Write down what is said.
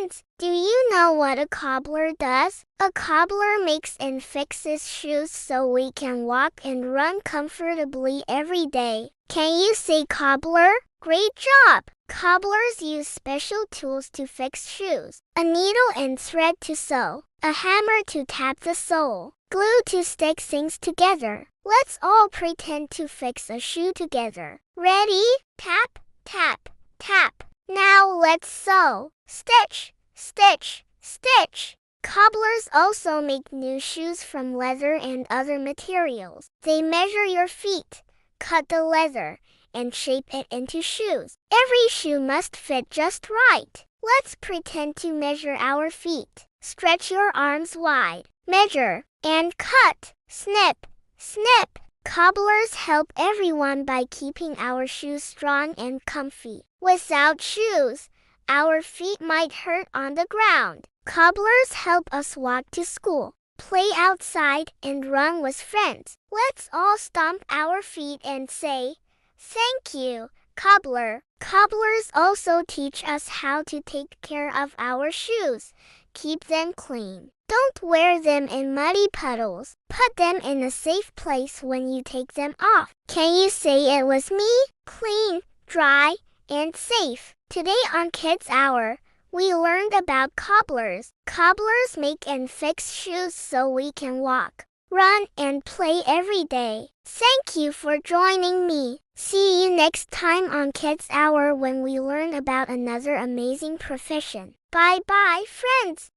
Friends, do you know what a cobbler does? A cobbler makes and fixes shoes so we can walk and run comfortably every day. Can you say cobbler? Great job! Cobblers use special tools to fix shoes. A needle and thread to sew. A hammer to tap the sole. Glue to stick things together. Let's all pretend to fix a shoe together. Ready? Tap, tap, tap. Now let's sew. Stitch, stitch, stitch. Cobblers also make new shoes from leather and other materials. They measure your feet, cut the leather, and shape it into shoes. Every shoe must fit just right. Let's pretend to measure our feet. Stretch your arms wide. Measure and cut. Snip, snip. Cobblers help everyone by keeping our shoes strong and comfy. Without shoes, our feet might hurt on the ground. Cobblers help us walk to school, play outside, and run with friends. Let's all stomp our feet and say, "Thank you, cobbler." Cobblers also teach us how to take care of our shoes. Keep them clean. Don't wear them in muddy puddles. Put them in a safe place when you take them off. Can you say it with me? Clean, dry, and safe. Today on Kids Hour, we learned about cobblers. Cobblers make and fix shoes so we can walk, run, and play every day. Thank you for joining me. See you next time on Kids Hour when we learn about another amazing profession. Bye-bye, friends.